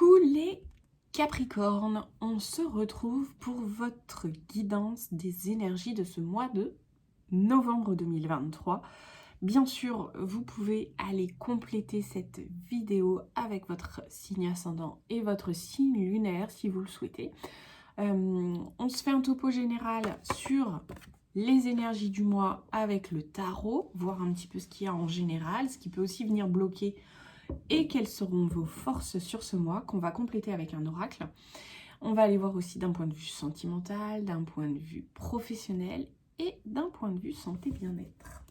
Coucou les Capricornes, on se retrouve pour votre guidance des énergies de ce mois de novembre 2023. Bien sûr, vous pouvez aller compléter cette vidéo avec votre signe ascendant et votre signe lunaire si vous le souhaitez. On se fait un topo général sur les énergies du mois avec le tarot, voir un petit peu ce qu'il y a en général, ce qui peut aussi venir bloquer et quelles seront vos forces sur ce mois qu'on va compléter avec un oracle. On va aller voir aussi d'un point de vue sentimental, d'un point de vue professionnel et d'un point de vue santé bien-être.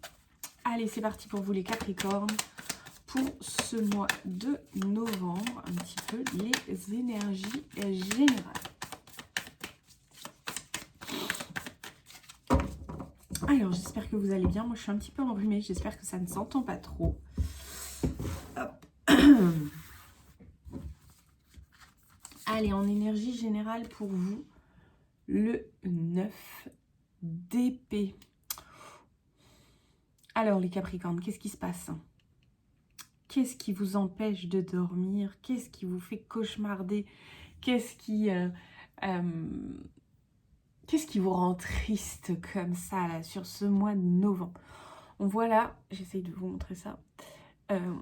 Allez, c'est parti pour vous les Capricornes pour ce mois de novembre, un petit peu les énergies générales. Alors, j'espère que vous allez bien. Moi, je suis un petit peu enrhumée. J'espère que ça ne s'entend pas trop. Hop. Allez, en énergie générale pour vous, le 9 d'épée. Alors, les Capricornes, qu'est-ce qui se passe? Qu'est-ce qui vous empêche de dormir? Qu'est-ce qui vous fait cauchemarder? Qu'est-ce qui vous rend triste comme ça, là, sur ce mois de novembre? On voit là, j'essaye de vous montrer ça,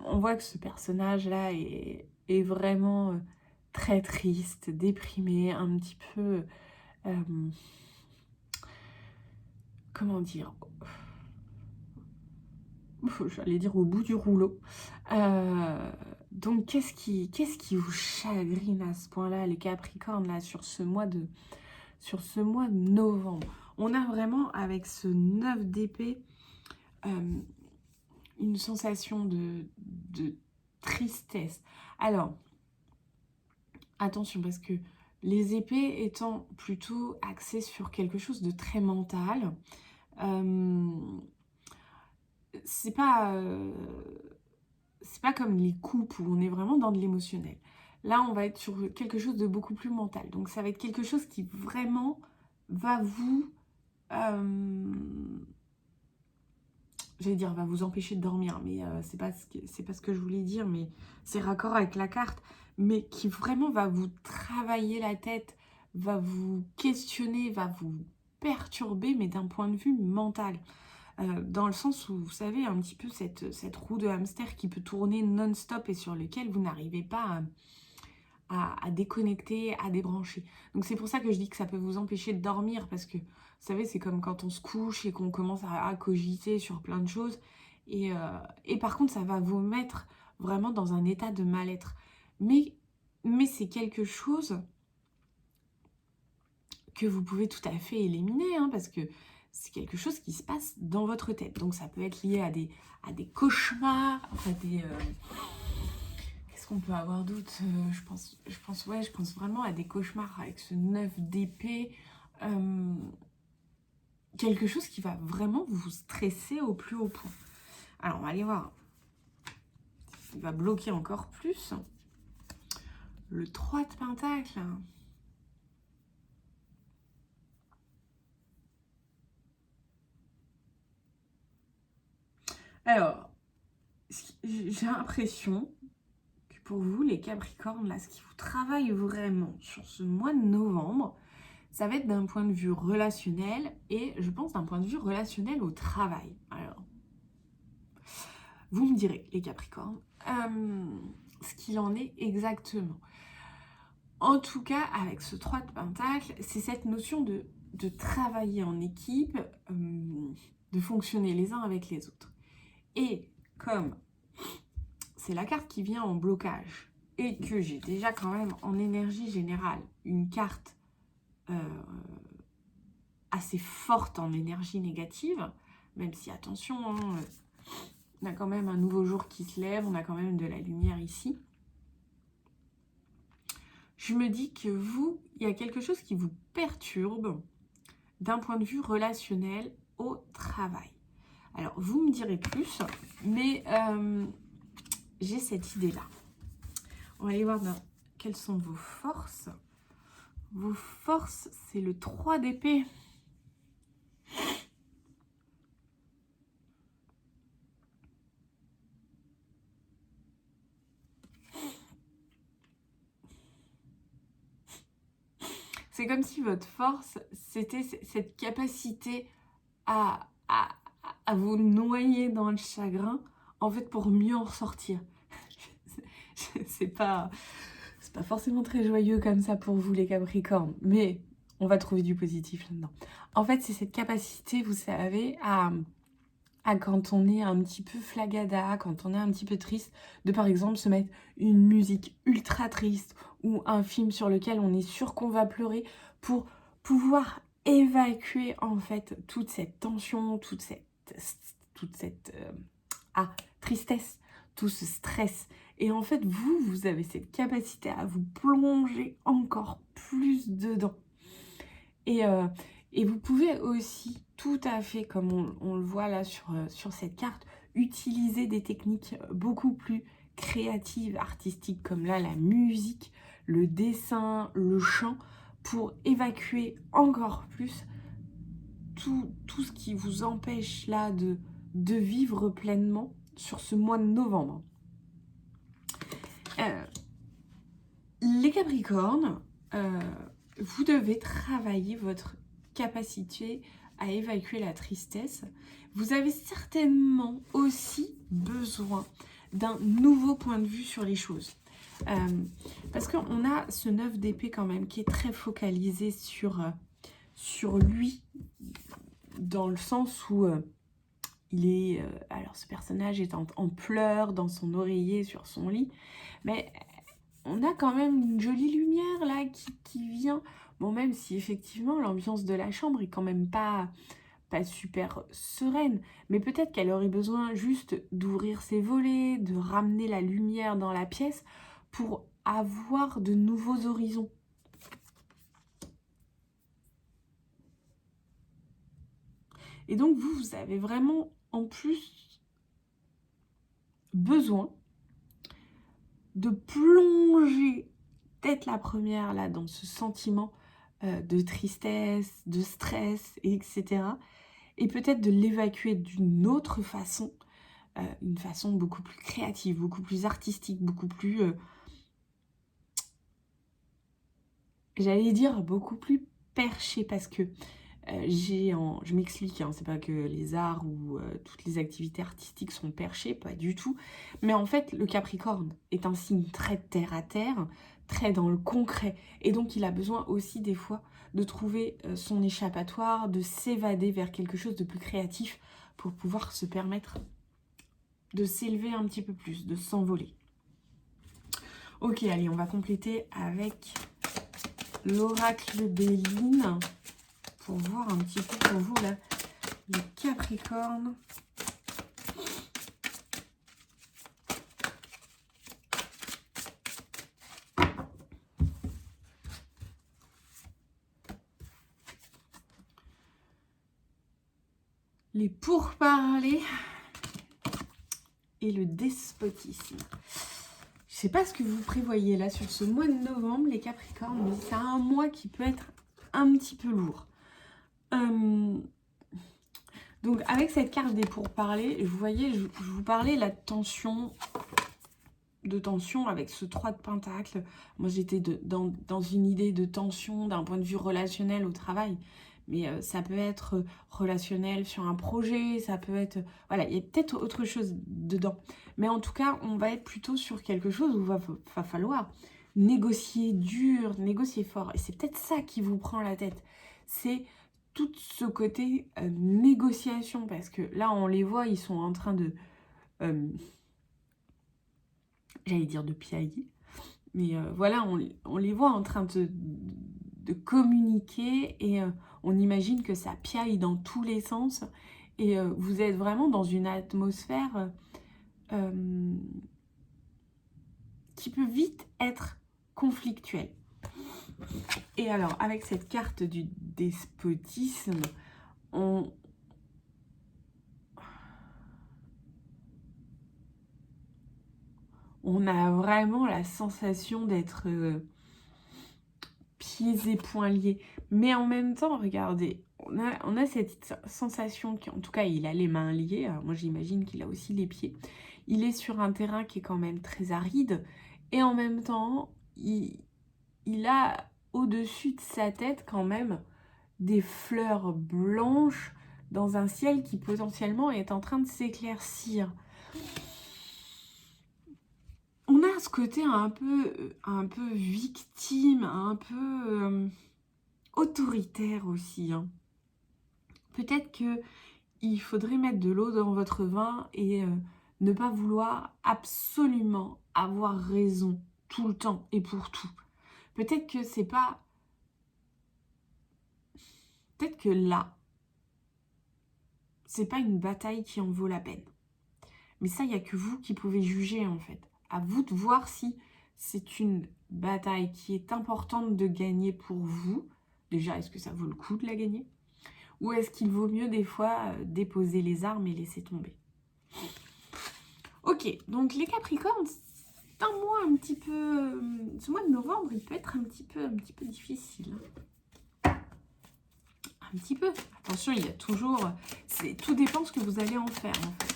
on voit que ce personnage-là est vraiment très triste, déprimé, un petit peu... comment dire, j'allais dire au bout du rouleau. Donc qu'est-ce qui vous chagrine à ce point-là, les Capricornes, là, sur ce mois de novembre? On a vraiment, avec ce 9 d'épée, une sensation de tristesse. Alors, attention, parce que les épées étant plutôt axées sur quelque chose de très mental, c'est pas comme les coupes où on est vraiment dans de l'émotionnel. Là, on va être sur quelque chose de beaucoup plus mental. Donc, ça va être quelque chose qui vraiment va vous... j'allais dire, va vous empêcher de dormir, mais c'est pas ce que je voulais dire, mais c'est raccord avec la carte, mais qui vraiment va vous travailler la tête, va vous questionner, va vous perturber, mais d'un point de vue mental. Dans le sens où, vous savez, un petit peu cette roue de hamster qui peut tourner non-stop et sur lequel vous n'arrivez pas à déconnecter, à débrancher. Donc c'est pour ça que je dis que ça peut vous empêcher de dormir, parce que, vous savez, c'est comme quand on se couche et qu'on commence à cogiter sur plein de choses. Et par contre, ça va vous mettre vraiment dans un état de mal-être. Mais c'est quelque chose que vous pouvez tout à fait éliminer, hein, parce que c'est quelque chose qui se passe dans votre tête. Donc ça peut être lié à des cauchemars, à des... qu'est-ce qu'on peut avoir d'autre? Je pense vraiment à des cauchemars avec ce 9 d'épée. Quelque chose qui va vraiment vous stresser au plus haut point. Alors on va aller voir. Il va bloquer encore plus. Le 3 de Pentacle. Alors, j'ai l'impression que pour vous, les Capricornes, là, ce qui vous travaille vraiment sur ce mois de novembre, ça va être d'un point de vue relationnel et je pense d'un point de vue relationnel au travail. Alors, vous me direz, les Capricornes, ce qu'il en est exactement. En tout cas, avec ce 3 de Pentacle, c'est cette notion de travailler en équipe, de fonctionner les uns avec les autres. Et comme c'est la carte qui vient en blocage et que j'ai déjà quand même en énergie générale une carte assez forte en énergie négative, même si, attention, hein, on a quand même un nouveau jour qui se lève, on a quand même de la lumière ici. Je me dis que vous, il y a quelque chose qui vous perturbe d'un point de vue relationnel au travail. Alors, vous me direz plus, mais j'ai cette idée-là. On va aller voir quelles sont vos forces. Vos forces, c'est le 3 d'épée. c'est comme si votre force, c'était cette capacité à vous noyer dans le chagrin, en fait, pour mieux en ressortir. C'est pas forcément très joyeux comme ça pour vous, les Capricornes, mais on va trouver du positif là-dedans. En fait, c'est cette capacité, vous savez, à quand on est un petit peu flagada, quand on est un petit peu triste, de par exemple se mettre une musique ultra triste ou un film sur lequel on est sûr qu'on va pleurer pour pouvoir évacuer en fait toute cette tension, toute cette tristesse, tout ce stress. Et en fait, vous avez cette capacité à vous plonger encore plus dedans. Et vous pouvez aussi, tout à fait, comme on le voit là sur cette carte, utiliser des techniques beaucoup plus créatives, artistiques, comme là la musique, le dessin, le chant, pour évacuer encore plus tout ce qui vous empêche là de vivre pleinement sur ce mois de novembre. Les Capricornes, vous devez travailler votre capacité à évacuer la tristesse. Vous avez certainement aussi besoin d'un nouveau point de vue sur les choses. Parce qu'on a ce 9 d'épée quand même qui est très focalisé sur lui, dans le sens où il est... alors ce personnage est en pleurs dans son oreiller sur son lit, mais on a quand même une jolie lumière là qui vient. Bon, même si effectivement l'ambiance de la chambre est quand même pas super sereine, mais peut-être qu'elle aurait besoin juste d'ouvrir ses volets, de ramener la lumière dans la pièce pour avoir de nouveaux horizons. Et donc vous avez vraiment en plus besoin de plonger tête la première là dans ce sentiment de tristesse, de stress, etc. Et peut-être de l'évacuer d'une autre façon, une façon beaucoup plus créative, beaucoup plus artistique, beaucoup plus, j'allais dire, beaucoup plus perchée, parce que je m'explique, hein, c'est pas que les arts ou toutes les activités artistiques sont perchées, pas du tout, mais en fait le Capricorne est un signe très terre à terre, très dans le concret, et donc il a besoin aussi des fois de trouver son échappatoire, de s'évader vers quelque chose de plus créatif pour pouvoir se permettre de s'élever un petit peu plus, de s'envoler. Ok, allez, on va compléter avec l'oracle Béline pour voir un petit peu pour vous là, les Capricornes. Les pourparlers et le despotisme. Je sais pas ce que vous prévoyez là sur ce mois de novembre, les Capricornes, mais c'est un mois qui peut être un petit peu lourd. Donc avec cette carte des pourparlers, vous voyez, je vous parlais de tension avec ce 3 de pentacle. Moi j'étais dans une idée de tension d'un point de vue relationnel au travail, mais ça peut être relationnel sur un projet, ça peut être... Voilà, il y a peut-être autre chose dedans. Mais en tout cas, on va être plutôt sur quelque chose où il va falloir négocier dur, négocier fort. Et c'est peut-être ça qui vous prend la tête. C'est tout ce côté négociation, parce que là, on les voit, ils sont en train de... j'allais dire de piailler, mais voilà, on les voit en train de communiquer, et on imagine que ça piaille dans tous les sens, et vous êtes vraiment dans une atmosphère qui peut vite être conflictuelle. Et alors, avec cette carte du despotisme, on a vraiment la sensation d'être pieds et poings liés. Mais en même temps, regardez, on a cette sensation qu'en tout cas, il a les mains liées. Alors moi, j'imagine qu'il a aussi les pieds. Il est sur un terrain qui est quand même très aride. Et en même temps, il a au-dessus de sa tête quand même des fleurs blanches dans un ciel qui potentiellement est en train de s'éclaircir. On a ce côté un peu victime, un peu autoritaire aussi. Hein. Peut-être qu'il faudrait mettre de l'eau dans votre vin et ne pas vouloir absolument avoir raison tout le temps et pour tout. Peut-être que c'est pas... Peut-être que là, c'est pas une bataille qui en vaut la peine. Mais ça, il n'y a que vous qui pouvez juger en fait. À vous de voir si c'est une bataille qui est importante de gagner pour vous. Déjà, est-ce que ça vaut le coup de la gagner? Ou est-ce qu'il vaut mieux des fois déposer les armes et laisser tomber? Ok, donc les Capricornes, c'est un mois un petit peu... Ce mois de novembre, il peut être un petit peu difficile. Un petit peu. Attention, il y a toujours... Tout dépend ce que vous allez en faire en fait.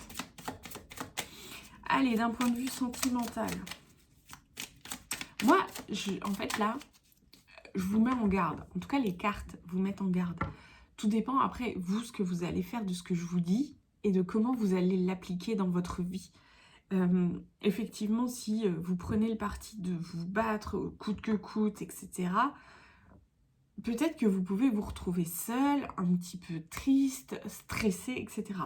Allez, d'un point de vue sentimental. Moi, en fait, là, je vous mets en garde. En tout cas, les cartes vous mettent en garde. Tout dépend, après, vous, ce que vous allez faire de ce que je vous dis et de comment vous allez l'appliquer dans votre vie. Effectivement, si vous prenez le parti de vous battre coûte que coûte, etc., peut-être que vous pouvez vous retrouver seul, un petit peu triste, stressé, etc.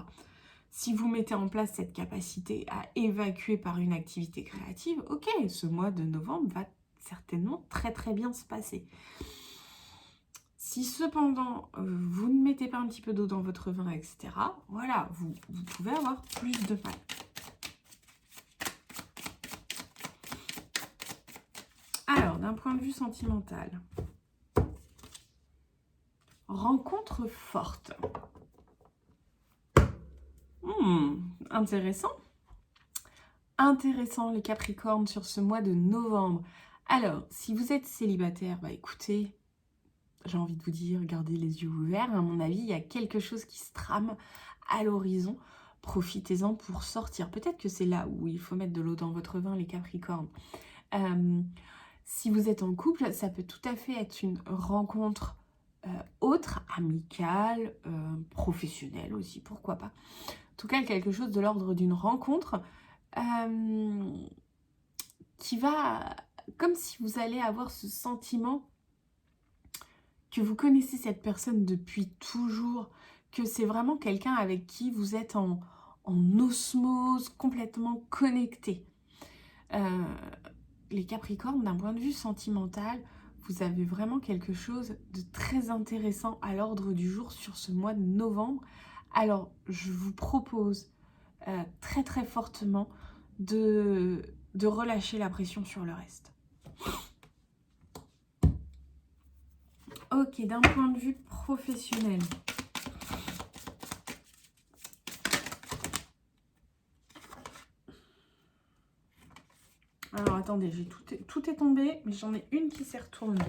Si vous mettez en place cette capacité à évacuer par une activité créative, ok, ce mois de novembre va certainement très très bien se passer. Si cependant, vous ne mettez pas un petit peu d'eau dans votre vin, etc., voilà, vous pouvez avoir plus de mal. Alors, d'un point de vue sentimental, rencontre forte. Intéressant. Intéressant les Capricornes sur ce mois de novembre. Alors, si vous êtes célibataire, bah écoutez, j'ai envie de vous dire, gardez les yeux ouverts. À mon avis, il y a quelque chose qui se trame à l'horizon. Profitez-en pour sortir. Peut-être que c'est là où il faut mettre de l'eau dans votre vin, les Capricornes. Si vous êtes en couple, ça peut tout à fait être une rencontre autre, amicale, professionnelle aussi, pourquoi pas. En tout cas, quelque chose de l'ordre d'une rencontre qui va, comme si vous allez avoir ce sentiment que vous connaissez cette personne depuis toujours, que c'est vraiment quelqu'un avec qui vous êtes en osmose, complètement connecté. Les Capricornes, d'un point de vue sentimental, vous avez vraiment quelque chose de très intéressant à l'ordre du jour sur ce mois de novembre. Alors, je vous propose très très fortement de relâcher la pression sur le reste. Ok, d'un point de vue professionnel. Alors attendez, tout est tombé, mais j'en ai une qui s'est retournée.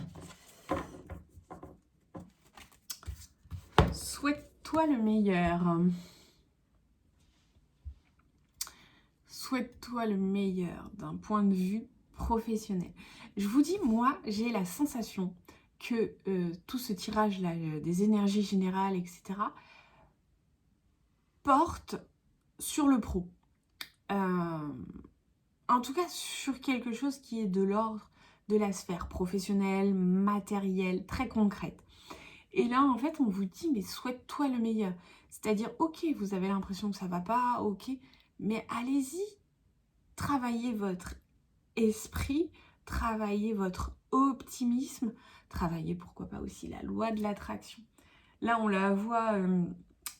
Souhaite-toi le meilleur. Souhaite-toi le meilleur d'un point de vue professionnel. Je vous dis, moi, j'ai la sensation que tout ce tirage-là, des énergies générales, etc., porte sur le pro. En tout cas, sur quelque chose qui est de l'ordre de la sphère professionnelle, matérielle, très concrète. Et là, en fait, on vous dit, mais souhaite-toi le meilleur. C'est-à-dire, ok, vous avez l'impression que ça va pas, ok, mais allez-y, travaillez votre esprit, travaillez votre optimisme, travaillez pourquoi pas aussi la loi de l'attraction. Là, on la voit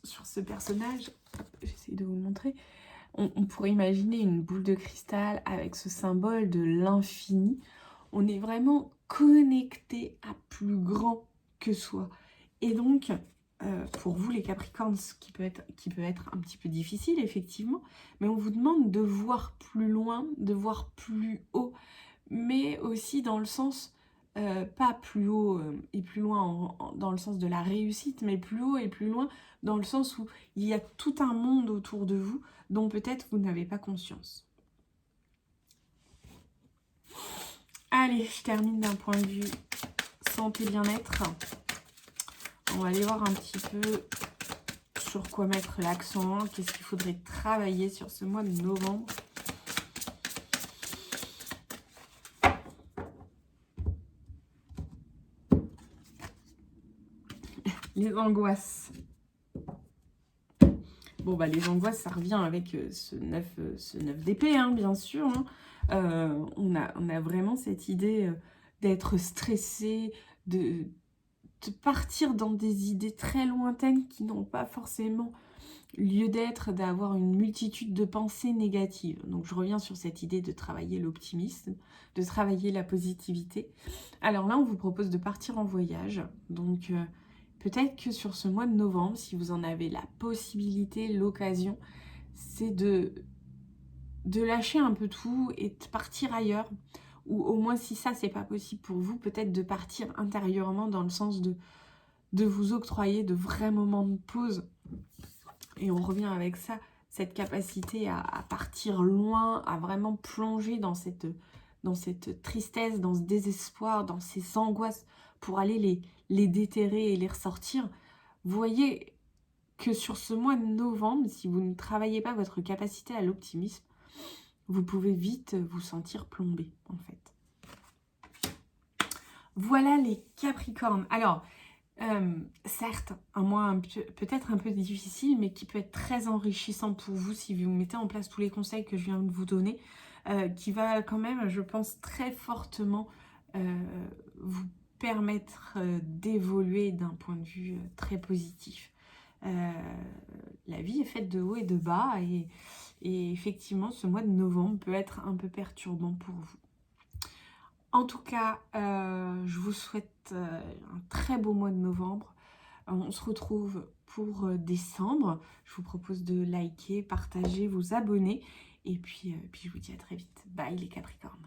sur ce personnage, j'essaie de vous le montrer, on pourrait imaginer une boule de cristal avec ce symbole de l'infini. On est vraiment connecté à plus grand que soi. Et donc, pour vous les Capricornes, ce qui peut être un petit peu difficile, effectivement, mais on vous demande de voir plus loin, de voir plus haut, mais aussi dans le sens, pas plus haut et plus loin dans le sens de la réussite, mais plus haut et plus loin dans le sens où il y a tout un monde autour de vous dont peut-être vous n'avez pas conscience. Allez, je termine d'un point de vue santé, bien-être. On va aller voir un petit peu sur quoi mettre l'accent, qu'est-ce qu'il faudrait travailler sur ce mois de novembre. Les angoisses. Bon, bah, les angoisses, ça revient avec ce 9 d'épée, hein, bien sûr. Hein. On a vraiment cette idée d'être stressé, de partir dans des idées très lointaines qui n'ont pas forcément lieu d'être, d'avoir une multitude de pensées négatives. Donc, je reviens sur cette idée de travailler l'optimisme, de travailler la positivité. Alors là, on vous propose de partir en voyage. Donc, peut-être que sur ce mois de novembre, si vous en avez la possibilité, l'occasion, c'est de lâcher un peu tout et de partir ailleurs. Ou au moins, si ça, c'est pas possible pour vous, peut-être de partir intérieurement dans le sens de vous octroyer de vrais moments de pause. Et on revient avec ça, cette capacité à partir loin, à vraiment plonger dans cette tristesse, dans ce désespoir, dans ces angoisses, pour aller les déterrer et les ressortir. Vous voyez que sur ce mois de novembre, si vous ne travaillez pas votre capacité à l'optimisme, vous pouvez vite vous sentir plombé, en fait. Voilà les Capricornes. Alors, certes, un mois peut-être un peu difficile, mais qui peut être très enrichissant pour vous si vous mettez en place tous les conseils que je viens de vous donner, qui va quand même, je pense, très fortement vous permettre d'évoluer d'un point de vue très positif. La vie est faite de hauts et de bas, et effectivement, ce mois de novembre peut être un peu perturbant pour vous. En tout cas, je vous souhaite un très beau mois de novembre. On se retrouve pour décembre. Je vous propose de liker, partager, vous abonner. Et puis je vous dis à très vite. Bye les Capricornes.